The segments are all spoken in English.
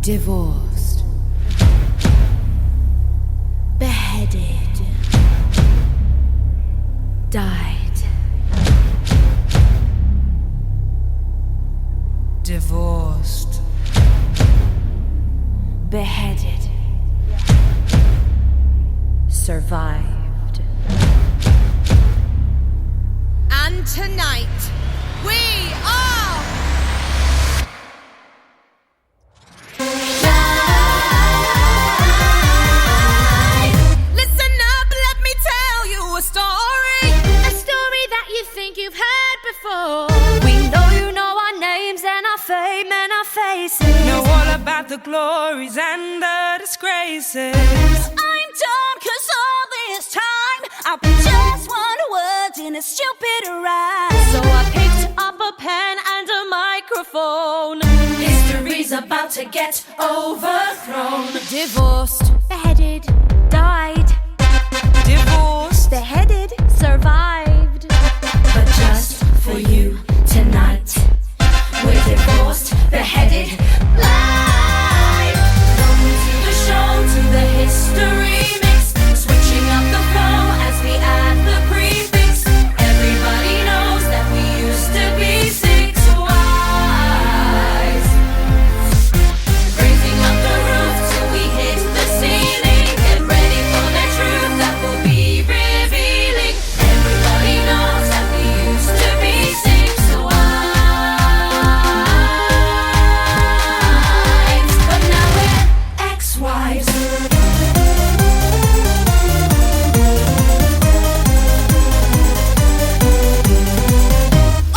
Divorced, beheaded, died. Divorced, beheaded, survived. And tonight, we are live. Listen up, let me tell you a story. A story that you think you've heard before. We know you know our names and our fame and our faces. Know all about the glories and the disgraces. I'm done 'cause all this time I put just one word in a stupid rhyme. So I picked up a pen and a microphone. History's about to get overthrown. Divorced, beheaded, died. Divorced, beheaded, survived. But just for you tonight, we're divorced, beheaded, live. Welcome to the show, to the history mix. Switching up the flow as we add the prefix. Everybody knows that we used to be 6 wives. Raising up the roof till we hit the ceiling. Get ready for the truth that will be revealing. Everybody knows that we used to be 6 wives. But now we're ex-wives.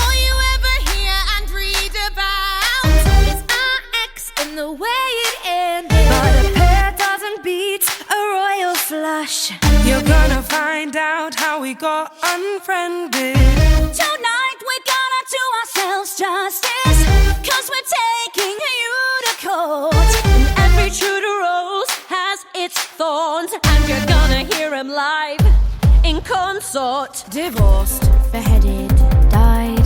All you ever hear and read about is our ex and the way it ended. But a pair doesn't beat a royal flush. You're gonna find out how we got unfriended. Tonight we're gonna do ourselves justice, 'cause we're taking you to court. And every true to rose has its thorns, and you're gonna hear him live in consort. Divorced, beheaded, died.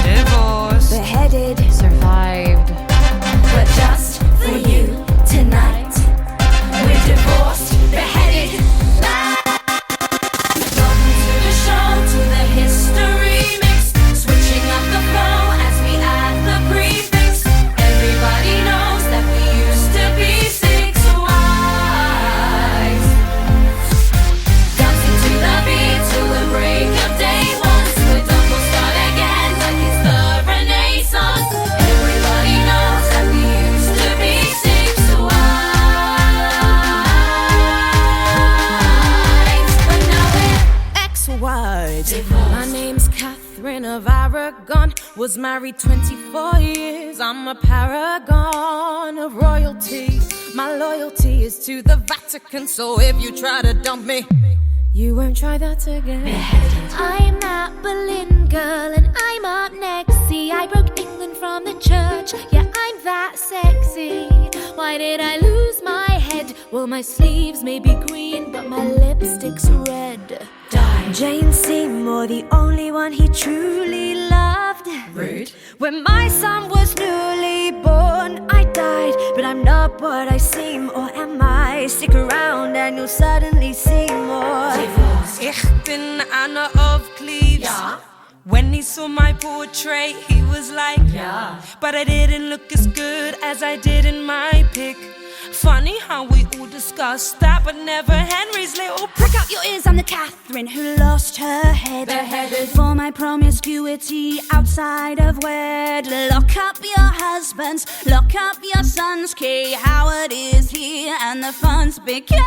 Divorced, beheaded, survived. But just for you tonight, we're divorced, beheaded, live. Welcome to the show, to the history mix. Switching up the flow as we add the prefix. Everybody knows that we used to be 6 wives. Dancing to the beat till the break of day. Once we're done, we'll start again like it's the Renaissance. Everybody knows that we used to be 6 wives. But now we're ex-wives. My name's Catherine of Aragon. Was married 24 years. I'm a paragon of royalty. My loyalty is to the Vatican. So if you try to dump me, you won't try that again. I'm that Berlin girl and I'm up next. See, I broke England from the church. Yeah, I'm that sexy. Why did I lose my head? Well, my sleeves may be green, but my lipstick's red. Jane Seymour, the only one he truly loved. Rude. When my son was newly born, I died, but I'm not what I seem, or am I? Stick around and you'll suddenly see more. Ich bin Anna of Cleves. Yeah. When he saw my portrait, he was like, yeah, but I didn't look as good as I did in my pic. Funny how we all discussed that, but never Henry's little. Prick out your ears, I'm the Catherine who lost her head. Beheaded for my promiscuity outside of wed. Lock up your husbands, lock up your sons. Kay Howard is here and the fun's began.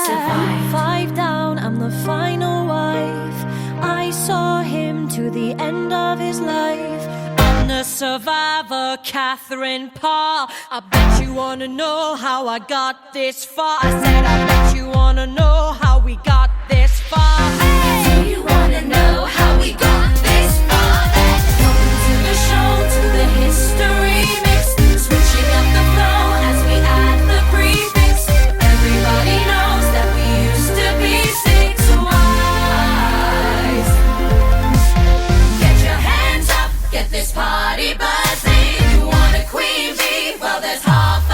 Survive. 5 down, I'm the final wife. I saw him to the end of his life. I'm the survivor, Catherine Parr. I bet you wanna know how I got this far. I said I bet you wanna know how we got this far. Hey! Do you wanna know how we got this far? Welcome to the show, to the history mix. Switching up the flow as we add the prefix. Everybody knows that we used to be 6 wives. Get your hands up, get this party buzzing. You want a queen bee? Well, there's half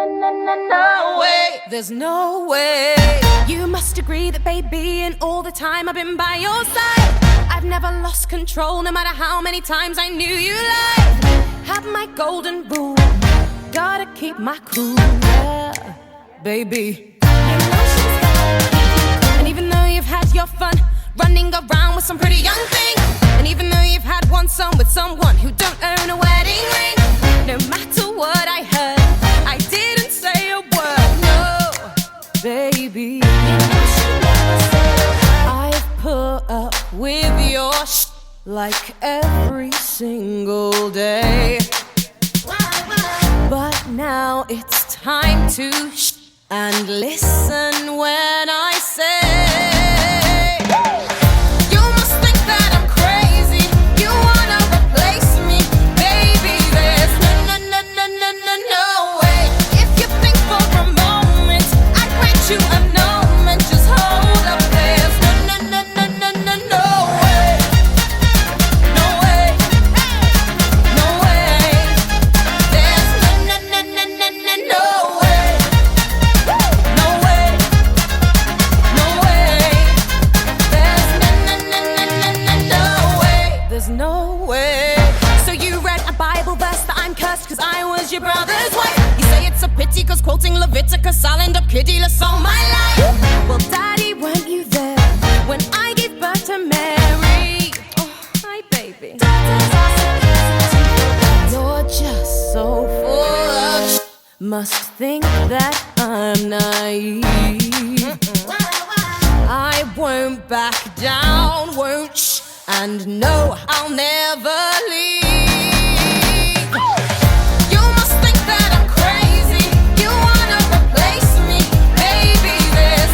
No way, there's no way. You must agree that baby, in all the time I've been by your side, I've never lost control, no matter how many times I knew you lied. Have my golden rule, gotta keep my cool, yeah, baby. And even though you've had your fun running around with some pretty young thing, and even though you've had one son with someone who don't own a wedding ring, no matter what I heard, I didn't say a word, no, baby. I've put up with your like every single day, but now it's time to and listen when I say, you must think that I'm crazy, you wanna replace me, baby, there's no way. If you think for a moment I'd grant you annulment, just hold up, there's no way, no way, no way, there's no way. No way. So you read a Bible verse that I'm cursed cause I was your brother's wife. You say it's a pity cause quoting Leviticus I'll end up kiddyless all my life. Well, Daddy, weren't you there when I gave birth to Mary? Oh, hi, baby. You're just so full of must think that I'm naive. I won't back down, won't and no, I'll never leave. You must think that I'm crazy, you wanna replace me, baby, there's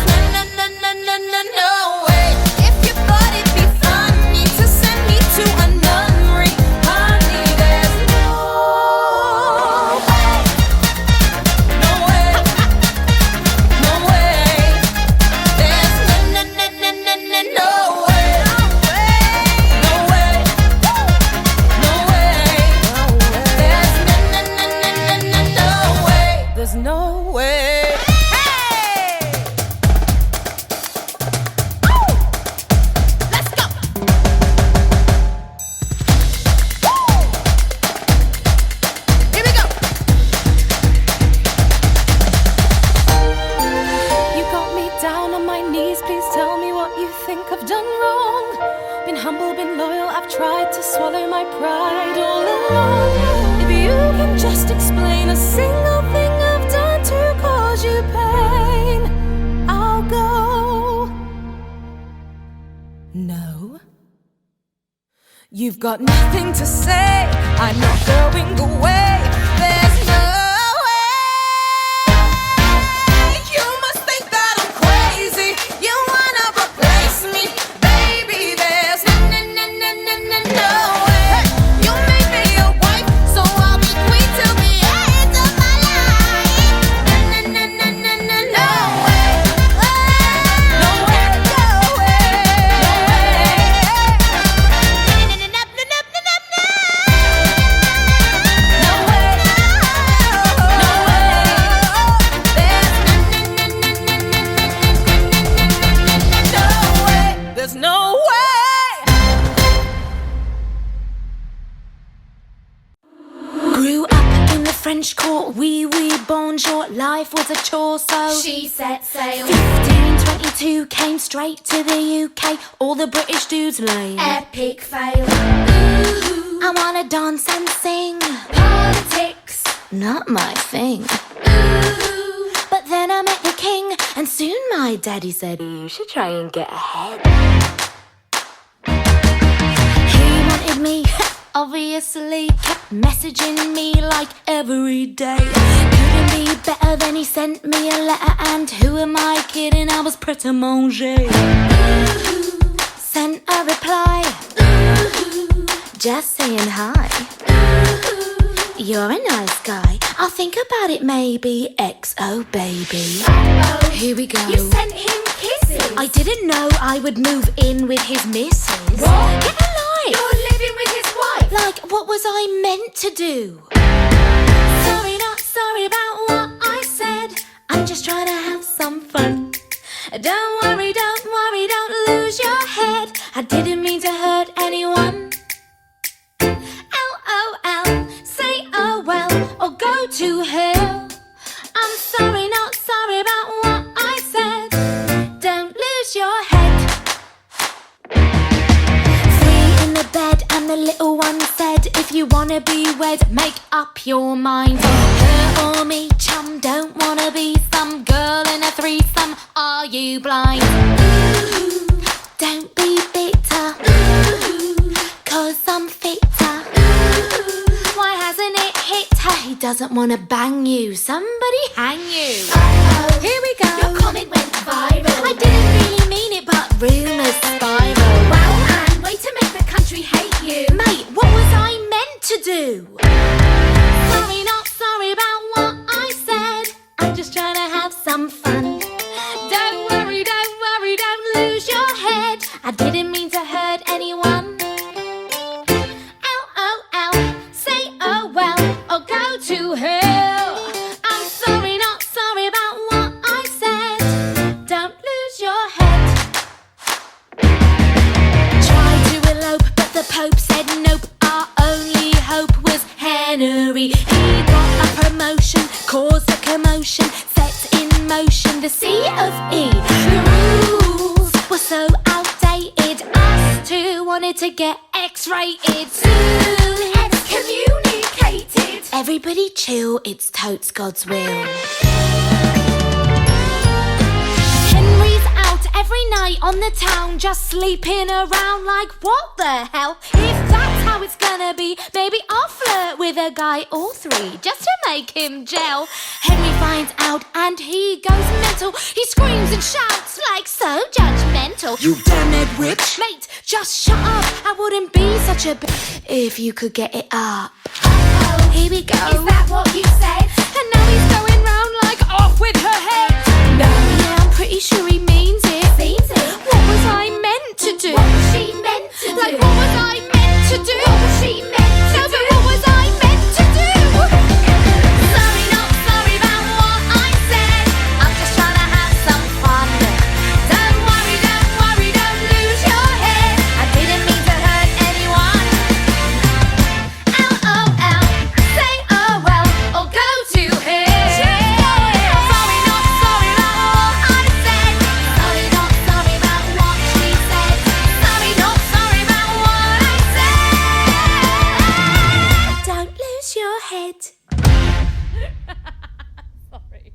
no way. If you thought it'd be funny to send me to a nunnery, honey, there's no way, no way, no way, there's no way. There's no way. Hey! Woo! Let's go. Woo! Here we go. You got me down on my knees. Please tell me what you think I've done wrong. Been humble, been loyal. I've tried to swallow my pride all along. If you can just explain a single thing I've done to cause you pain, I'll go. No, you've got nothing to say, I'm not going away. There's no way. You must think that I'm crazy, you wanna replace me, baby, there's no way. You made me your wife, so I'll be queen till the end of my life. No way. No way, no way, no way. There's no way. Grew up in the French court, oui, bonjour. Life was a chore, so She set sail. 1522 came straight to the UK. All the British dudes lame. Epic fail. Ooh, I wanna dance and sing, politics. not my thing. Ooh, But then I met the king, and soon my daddy said, you should try and get ahead. He wanted me, obviously, kept messaging me like every day. Couldn't be better than he sent me a letter, and who am I kidding, I was prêt à manger. Sent a reply, just saying hi. You're a nice guy, I'll think about it maybe. XO baby. oh, Here we go. you sent him kisses. I didn't know I would move in with his missus. What? Get a life. You're living with his wife. Like, what was I meant to do? Sorry, not sorry about what I I didn't mean to hurt anyone. LOL, say oh well, or go to hell. I'm sorry, not sorry about what I said. Don't lose your head. 3 in the bed and the little one said, if you wanna be wed, make up your mind. Her or me, chum, don't wanna be some girl in a threesome. Are you blind? Ooh, don't be bitter. Ooh, 'cause I'm fitter. Ooh, why hasn't it hit her? He doesn't wanna bang you. Somebody hang you. Uh-oh. Here we go. Your comment went viral. I didn't really mean it, but rumors spiral. Wow, and way to make the country hate you. Mate, what was I meant to do? Sorry, not sorry about what I said. I'm just trying to have some fun. Don't worry, don't lose your head. I didn't mean to hurt anyone. LOL, say oh well, or go to hell. I'm sorry, not sorry about what I said. Don't lose your head. Tried to elope, but the Pope said nope. Our only hope was Henry. He got a promotion, caused a commotion, set in motion the C of E. The rules were so outdated. Us two wanted to get X-rated. Soon Excommunicated. everybody chill, it's totes God's will. Henry's out every night on the town, just sleeping around like what the hell? If that's how it's gonna be, maybe I'll flirt with a guy or 3 just to make him gel. Henry finds out and he goes mental. He screams and shouts like so judgmental. You damn it witch! Mate, just shut up. I wouldn't be such a if you could get it up. Uh-oh. Here we go. Is that what you said? And now he's going round like off with her head. No. Yeah, I'm pretty sure he means it. Means it? What was I meant to do? What was she meant to do? Like, what was I meant to do? What was she meant to No, do? but what was I meant to do? Sorry, not sorry about what I said. I'm just trying to have some fun. Don't worry, don't lose your head. I didn't mean to hurt anyone. LOL, say oh well, or go to hell. Sorry, not sorry about what I said. Sorry, not sorry about what she said. Sorry, not sorry about what I said. Don't lose your head. Sorry.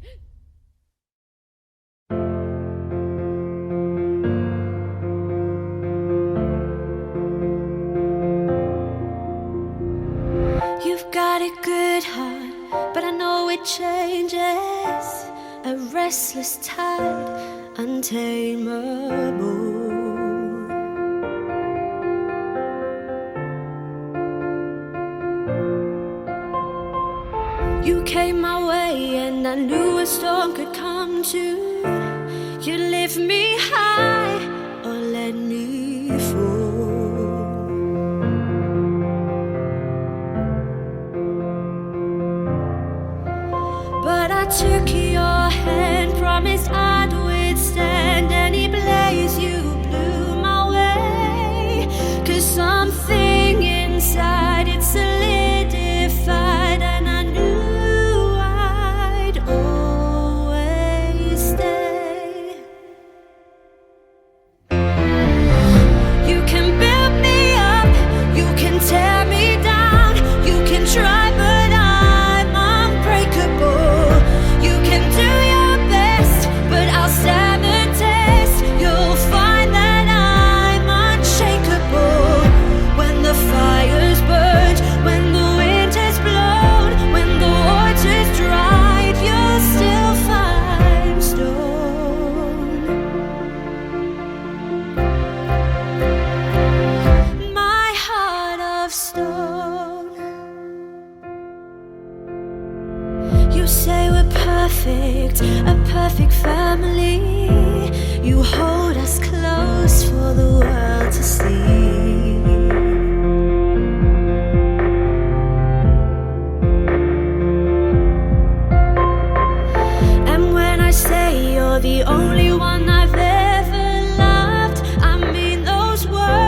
You've got a good heart, but I know it changes. A restless tide, untamable. You came my way and I knew a storm could come too. You lift me high or let me fall. But I took your hand, promised I'd withstand any blaze you blew my way. 'Cause something inside it solidified, and I knew I'd always stay. You can build me up, you can tear me down, you can try, but I'm unbreakable. You can do your best, but I'll stand the test. You'll find that I'm unshakable. When the fire's burned, when the wind has blown, when the water's dried, you'll still find stone. My heart of stone. You say we're perfect, a perfect family. You hold us close for the world to see. And when I say you're the only one I've ever loved, I mean those words.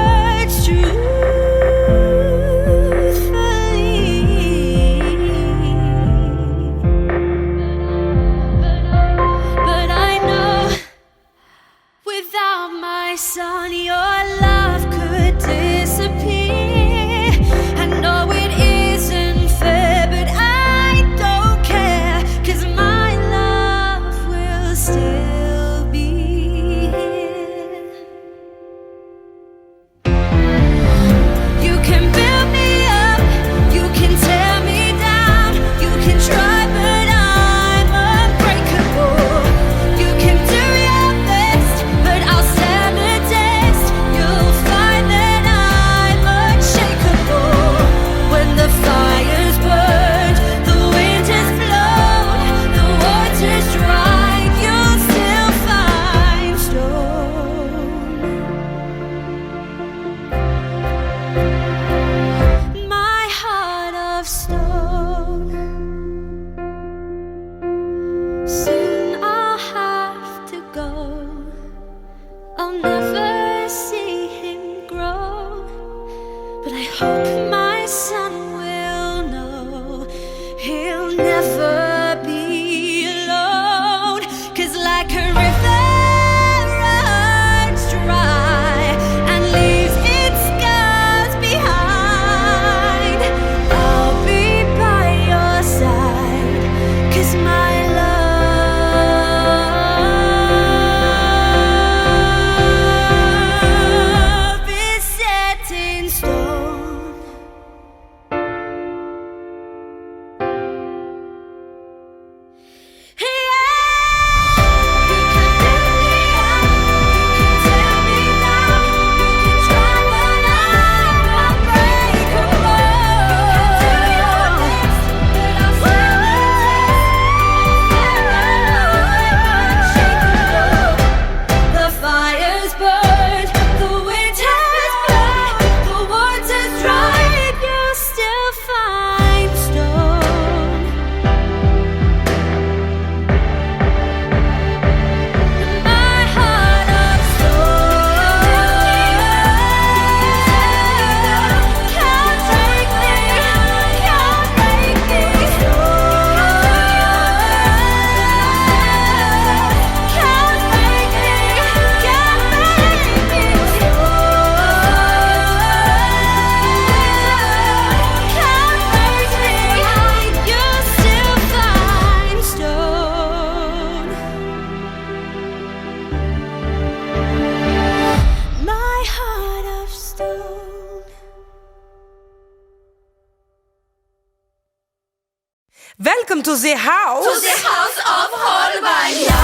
to the house. To the house of Holbein. Ja.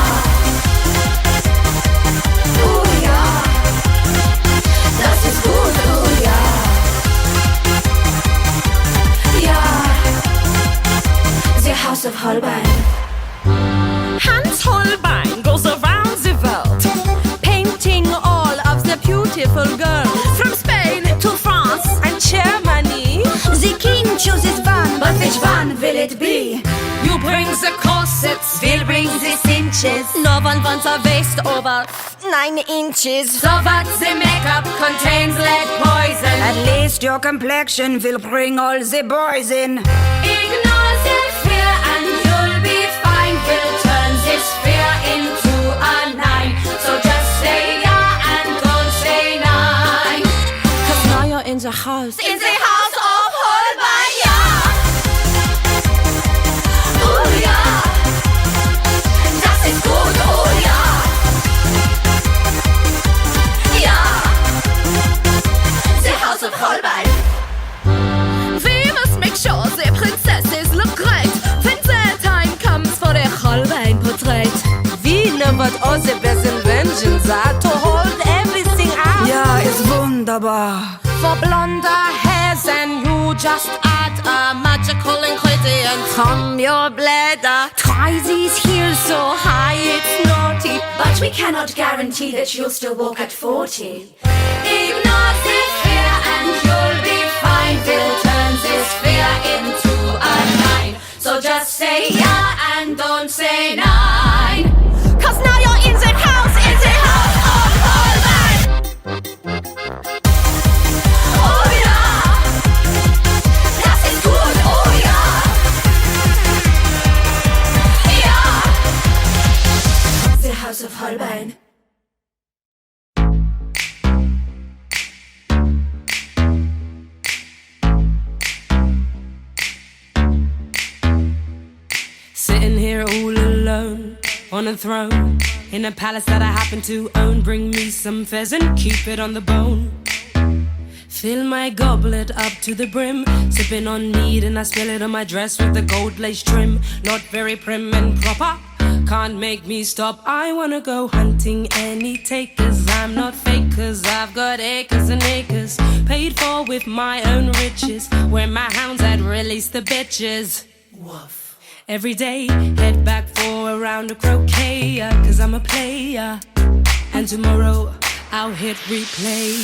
Oh ja. Das ist gut, oh ja. Ja. The house of Holbein. Hans Holbein goes around the world, painting all of the beautiful girls from Spain to France and Germany. The king chooses one, but which one will it be? You bring the corsets, We'll bring the cinches. no one wants a waist over 9 inches. So what the makeup contains lead poison. At least your complexion will bring all the boys in. Ignore the fear and you'll be fine. We'll turn this fear into a 9. So just say yeah and don't say nine. Cause now you're in the house. In the house of Holbein, yeah. Oh yeah. Das ist gut, oh yeah. Yeah. The house of Holbein. We must make sure the princesses look great when the time comes for the Holbein portrait. We know what all the best inventions are to hold everything out. Ja, ist wunderbar. For blonder hairs and you just add a magical ingredient from your bladder. Try these heels so high it's naughty. But we cannot guarantee that you'll still walk at 40. Ignore this fear and you'll be fine. We'll turn this fear into a 9. So just say yeah and don't say nine. Cause now you're in the house, In the house of Holbein. Oh yeah. Das ist gut, oh yeah. Yeah. The house of Holbein. Sitting here all alone on a throne in a palace that I happen to own. Bring me some pheasant, keep it on the bone. Fill my goblet up to the brim, sipping on mead and I spill it on my dress with the gold lace trim. Not very prim and proper, can't make me stop. I wanna go hunting any takers. I'm not fake cause I've got acres and acres, paid for with my own riches. Where my hounds had released the bitches. Woof. Every day, head back for a round of croquet, cause I'm a player. And tomorrow, I'll hit replay.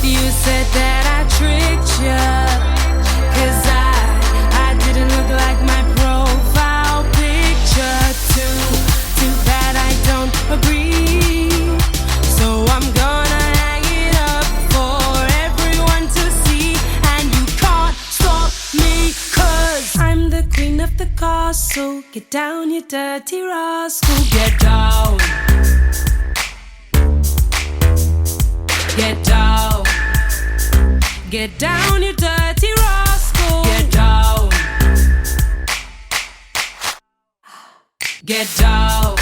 You said that I tricked ya, cause I didn't look like my profile picture. Too bad I don't agree. So I'm gonna hang it up for everyone to see. And you can't stop me, cause I'm the queen of the castle. Get down, you dirty rascal. Get down. Get down. Get down, you dirty rascal. Get down. Get down.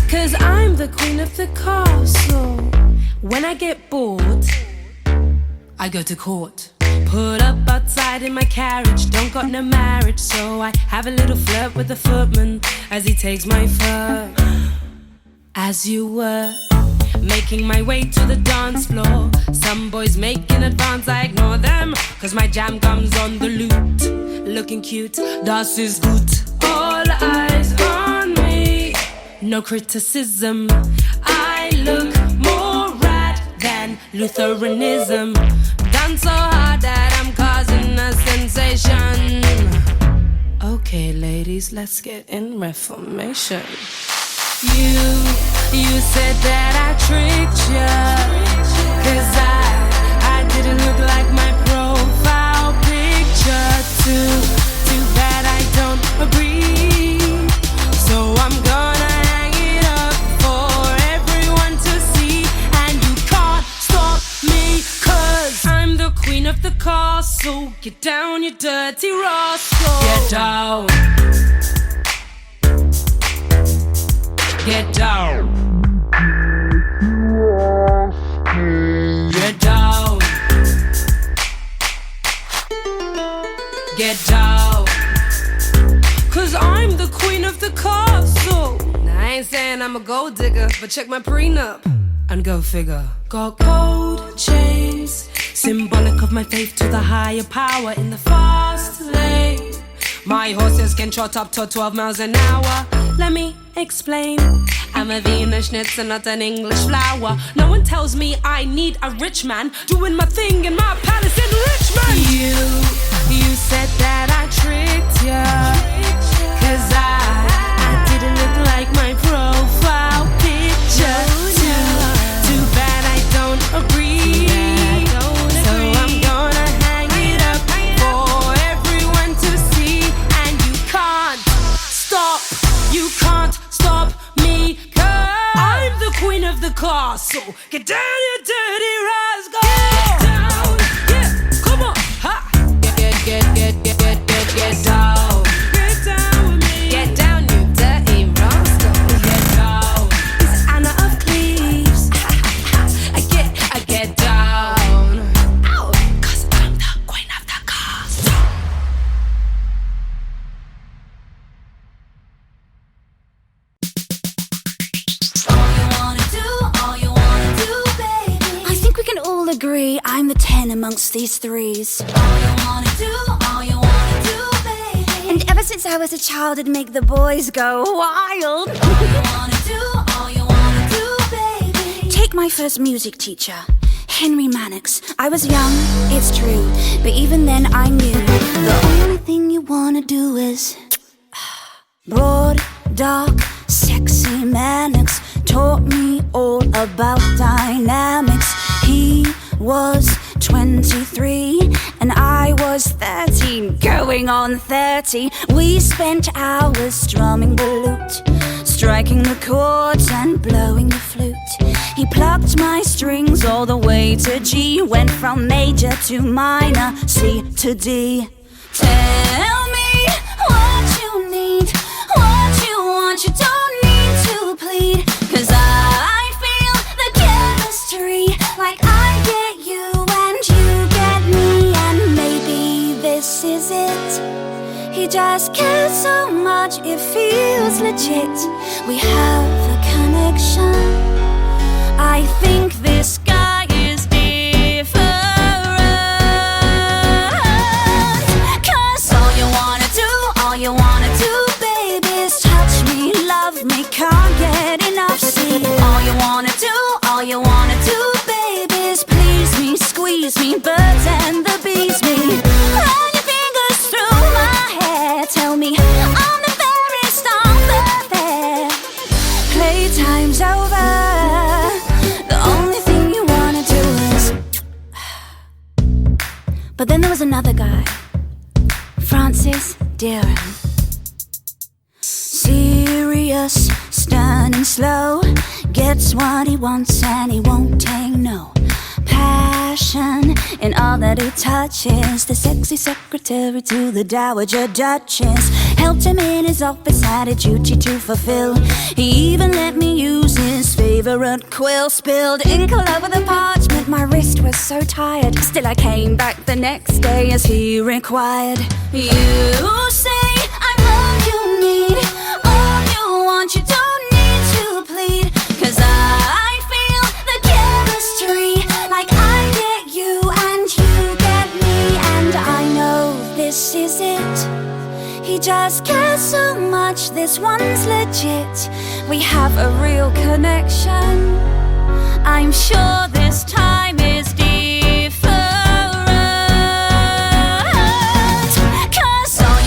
Cause I'm the queen of the castle. When I get bored, I go to court. Put up outside in my carriage, don't got no marriage, so I have a little flirt with the footman as he takes my fur. As you were, making my way to the dance floor. Some boys make in advance, I ignore them, cause my jam comes on the lute. Looking cute, das ist gut. All eyes on me, no criticism. I look more rad than Lutheranism. Done so hard that I'm causing a sensation. Okay, ladies, let's get in Reformation. You said that I tricked ya, cause I didn't look like my profile picture. Too bad I don't agree. So I'm gonna hang it up for everyone to see. And you can't stop me, cause I'm the queen of the castle. Get down, you dirty rascal. Get down. Get down. Get down. Get down. saying I'm a gold digger, but check my prenup and go figure. Got gold chains, symbolic of my faith to the higher power in the fast lane. My horses can trot up to 12 miles an hour. Let me explain. I'm a Venus schnitzel, not an English flower. No one tells me I need a rich man doing my thing in my palace in Richmond. You said that I tricked ya, 'cause I didn't look like my profile picture. Too bad I don't agree. So I'm gonna hang it up for everyone to see. And you can't stop me, 'cause I'm the queen of the castle. Get down, you dirty rascal. Get down, yeah, come on, ha. Get down. Get down with me. Get down, you dirty rascal. Get down. It's Anna of Cleves. I get down. Ow, 'cause I'm the queen of the castle. All you wanna do, baby. I think we can all agree I'm the 10 amongst these threes. All you wanna do, baby. And ever since I was a child, it'd make the boys go wild. All you wanna do, baby. Take my first music teacher, Henry Mannix. I was young, it's true, but even then I knew the only thing you wanna do is broad, dark, sexy Mannix taught me all about dynamics. He was 23 and I was 13, going on 30. We spent hours strumming the lute, striking the chords and blowing the flute. He plucked my strings all the way to G, went from major to minor, C to D. Tell me what you need, what you want. You don't need to plead, 'cause I feel the chemistry, like I get you and you get me. And maybe this is it. He just cares so much, it feels legit. We have a connection. I think this guy is different. 'Cause all you wanna do, baby, is touch me, love me, can't get enough. See, all you wanna do, baby, is please me, squeeze me, birds and the bees me. Run your fingers through my hair, tell me I'm the fairest on the fair. Playtime's over. The only thing you wanna do is. But then there was another guy, Francis Deering. Serious, stern and slow, gets what he wants and he won't take no. Passion in all that he touches, the sexy secretary to the Dowager Duchess. Helped him in his office, had a duty to fulfill. He even let me use his favorite quill. Spilled ink all over the parchment, my wrist was so tired. Still I came back the next day as he required. You say I'm all you need, all you want. You don't need to plead, 'cause I feel the chemistry, like I get you and you get me. And I know this is it. He just cares so much, this one's legit. We have a real connection. I'm sure this time is different. 'Cause all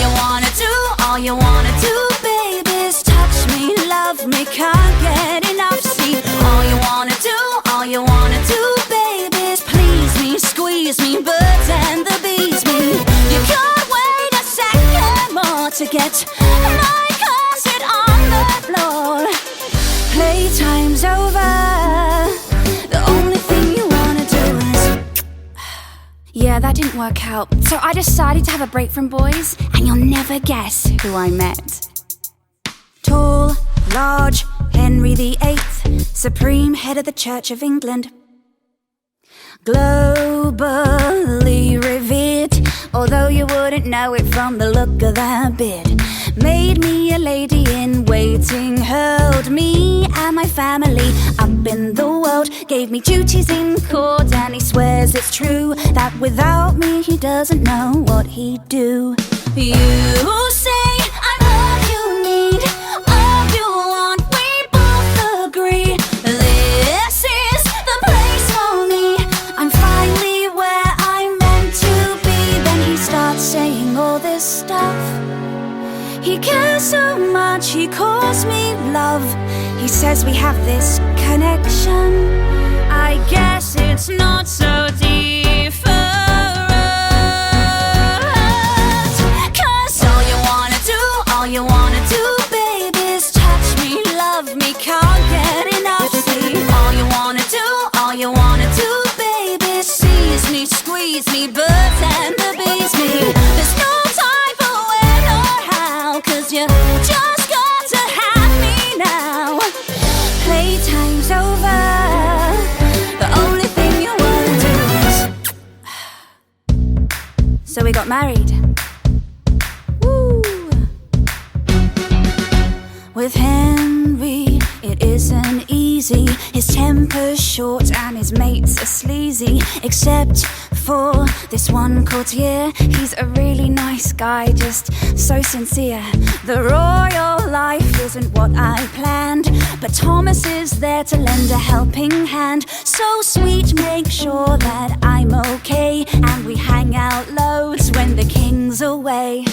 you wanna do, baby, is touch me, love me, can't get enough. See, all you wanna do, baby, is please me, squeeze me, birds and the bees me. You can't wait a second more to get my concert on the floor. Playtime's over. The only thing you wanna do is. Yeah, that didn't work out. So I decided to have a break from boys, and you'll never guess who I met. Tall, large, Henry VIII, supreme head of the Church of England. Globally revered, although you wouldn't know it from the look of that beard. Made me a lady in waiting, held me and my family up in the world, gave me duties in court, and he swears it's true that without me he doesn't know what he'd do. You say I'm all you need, all you want, we both agree. This is the place for me, I'm finally where I'm meant to be. Then he starts saying all this stuff. He cares so much, he calls me love. He says we have this connection. I guess it's not so different, 'cause all you wanna do, baby, is touch me, love me, can't get enough. See, all you wanna do, baby, is seize me, squeeze me, birds and the bees me. There's no time for when or how, 'cause you just got to have me now. Playtime's over, the only thing you wanna do is so we got married. Woo. With Henry, it isn't easy. His temper's short and his mates are sleazy. Except for this one courtier, he's a really nice guy, just so sincere. The royal life isn't what I planned, but Thomas is there to lend a helping hand. So sweet, make sure that I'm okay, and we hang out loads when the king's away.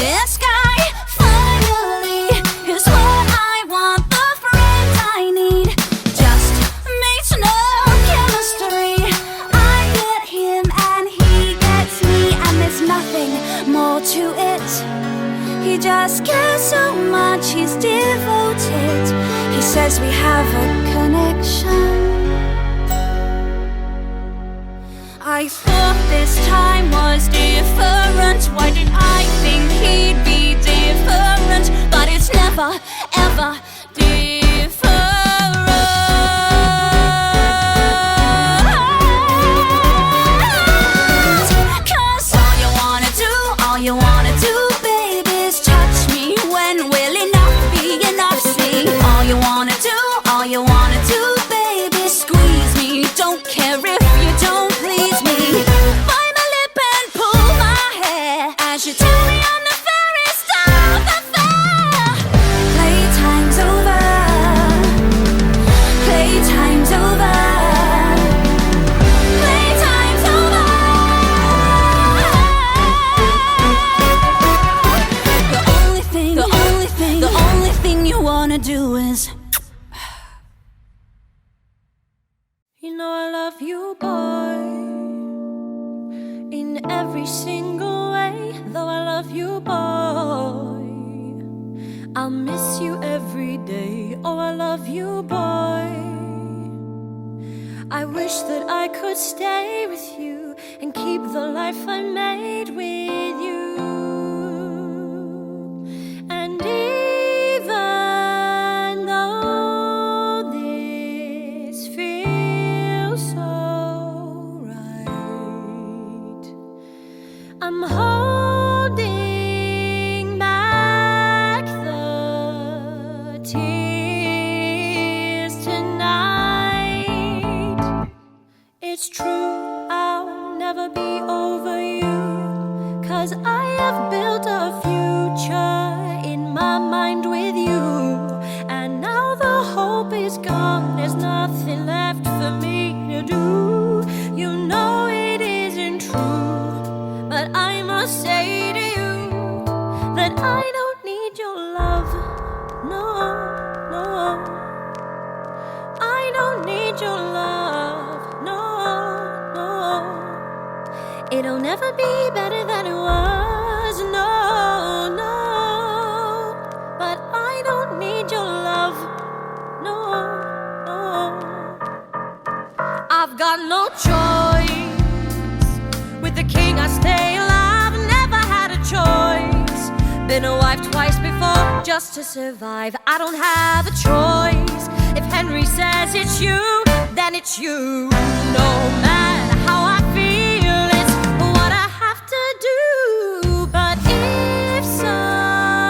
This guy finally is what I want, the friend I need. Just makes no chemistry. I get him and he gets me, and there's nothing more to it. He just cares so much, he's devoted. He says we have a connection. I thought this time was different. Why did I think he'd be different? But it's never, ever different. 'Cause all you wanna do, baby, is touch me when will enough be enough? See, all you wanna do, baby, squeeze me. Don't care if you don't please me. Bite my lip and pull my hair as you tell me I'm the fairest of the fair. Playtime's over. Playtime's over. Playtime's over. The only thing you wanna do is. You know I love you, boy, in every single way. Though I love you, boy, I'll miss you every day. Oh, I love you, boy. I wish that I could stay with you and keep the life I made with you. And even though this feels so right, I'm holding back the tears tonight. It's true, I'll never be over you, 'cause I have built a future in my mind with you. And now the hope is gone, there's nothing left for me to do. You know it isn't true, but I must say to you that I don't need your love. No, no, I don't need your love. No, no, it'll never be better than it was. No, no, but I don't need your love. No, no, I've got no choice. With the king I stay alive, never had a choice. Been a wife twice before just to survive. I don't have a choice. If Henry says it's you, then it's you. No matter how I feel, it's what I have to do. But if some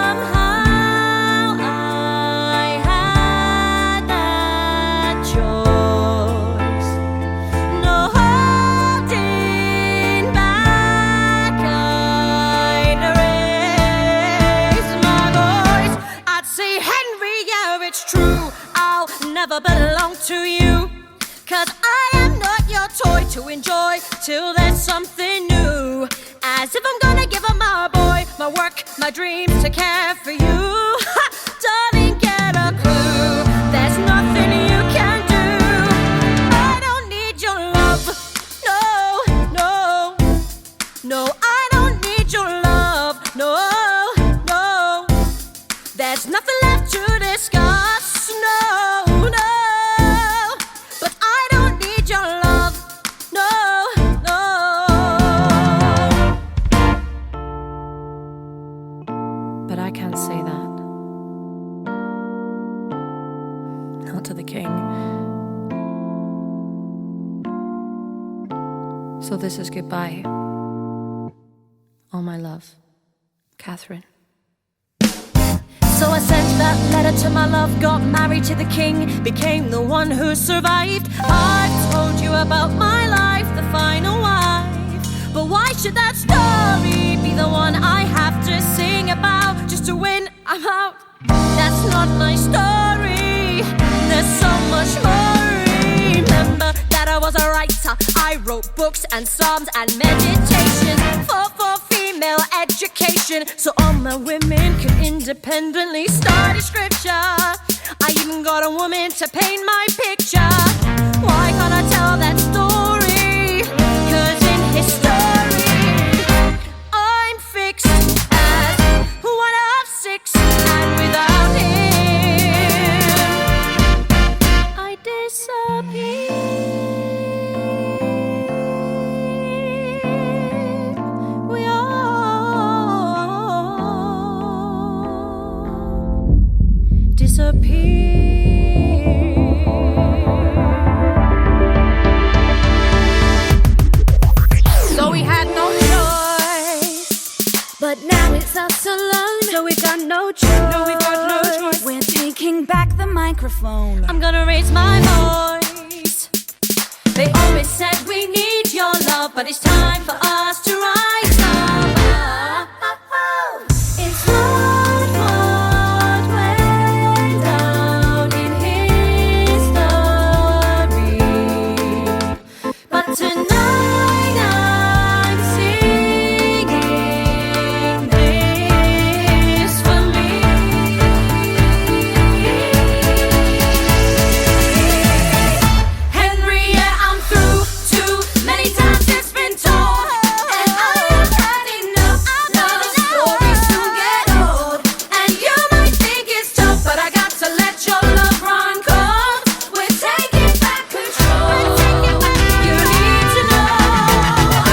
to you. 'Cause I am not your toy to enjoy till there's something new. As if I'm gonna give up my boy, my work, my dreams to care for you. Ha! Darling, get a clue. There's nothing you can do. I don't need your love. No, no, no, I don't need your love. No, no, there's nothing left to discuss. No, no, but I don't need your love. No, no. But I can't say that. Not to the king. So this is goodbye. All my love, Catherine. So I sent that letter to my love, got married to the king, became the one who survived. I've told you about my life, the final wife. But why should that story be the one I have to sing about? Just to win, I'm out. That's not my story. There's so much more. Remember that I was a writer. I wrote books and psalms and meditations for female education, so all my women can independently study scripture. I even got a woman to paint my picture. Why can't I tell that story? 'Cause in history I'm fixed as one of six, and without him I disappear. We all disappear. So we had no choice, but now it's us alone. So we've got no choice. No, we've got no choice. We're taking back the microphone. I'm gonna raise my voice. They always said we need your love, but it's time for us to rise up. It's what went down in history. But tonight I'm singing this for me. Henry, yeah, I'm through. Too many times it's been told, and I've had enough. Now the stories soon get old, and you might think it's tough, but I got to let your love run cold. We're taking back control. You need to know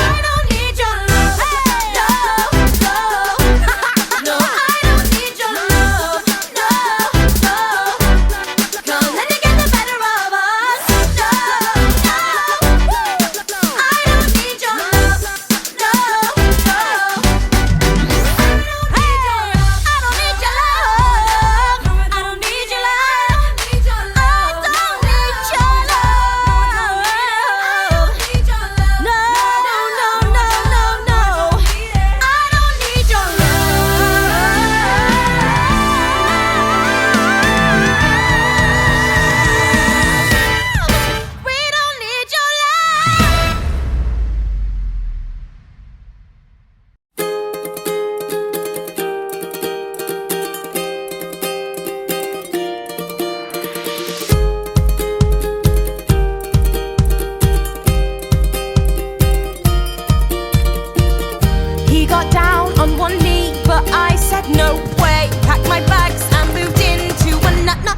I don't need your love. No, no, no, I don't need your love. No, no, can't let it get the better of us. No, no, I don't need your love. No, no, I don't need your love. I don't need your love. I don't need your love. I don't need your love. No, no, no, no, no. I don't need your love. We don't need your love. He got down on one knee, but I said no way. Packed my bags and moved into a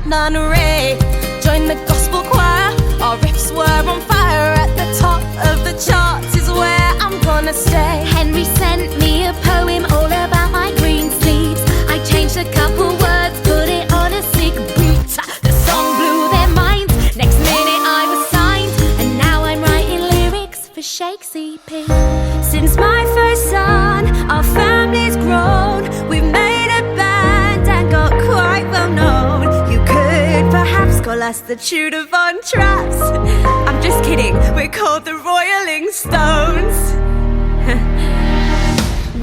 nunnery. Joined the gospel choir, our riffs were on fire. At the top of the charts is where I'm gonna stay. Henry sent me a poem all about my green sleeves. I changed a couple words, put it on a sick beat. The song blew their minds. Next minute I was signed, and now I'm writing lyrics for Shake's EP. Since my first son, our family's grown. We've made a band and got quite well known. You could perhaps call us the Tudor Von Traps. I'm just kidding, we're called the Royaling Stones.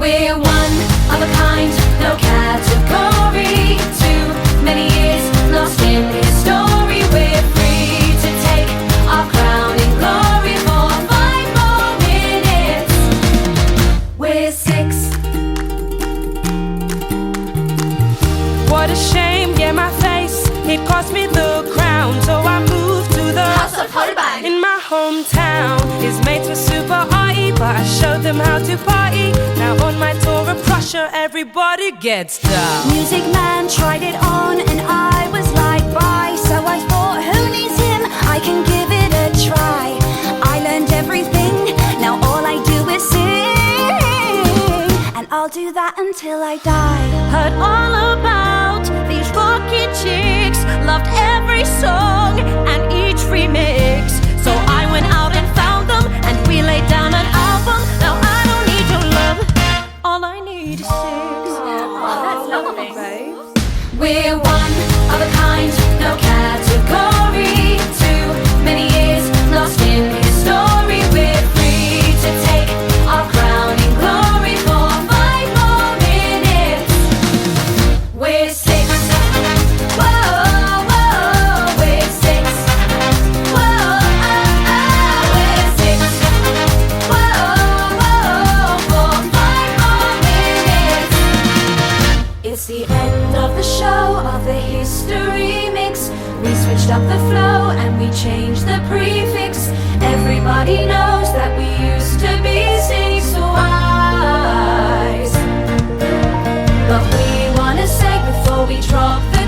We're one of a kind, no category. Too many years lost in history. We're free to What a shame, yeah, my face, it cost me the crown. So I moved to the House of Holbein. in my hometown. His mates were super arty, but I showed them how to party. Now on my tour of Prussia, everybody gets down. Music Man tried it on and I was like, bye. So I thought, who needs him? I can give it a try. I learned everything, now all I do is sing. And I'll do that until I die. Heard all about these rocky chicks, loved every song and each remix. So I went out and found them, and we laid down an album. Now I don't need your love, all I need is sex. That's lovely. We're one of a kind, no category. Too many years lost in history. We're free to take our crowning glory for 5 more minutes. We're 6. Whoa, whoa, we're 6. Whoa, we're 6. Whoa, whoa, for 5 more minutes. It's the end of the show, of the history mix. We switched up the flow and we changed the prefix. Everybody knows that we used to be 6 wives. But we wanna say before we drop the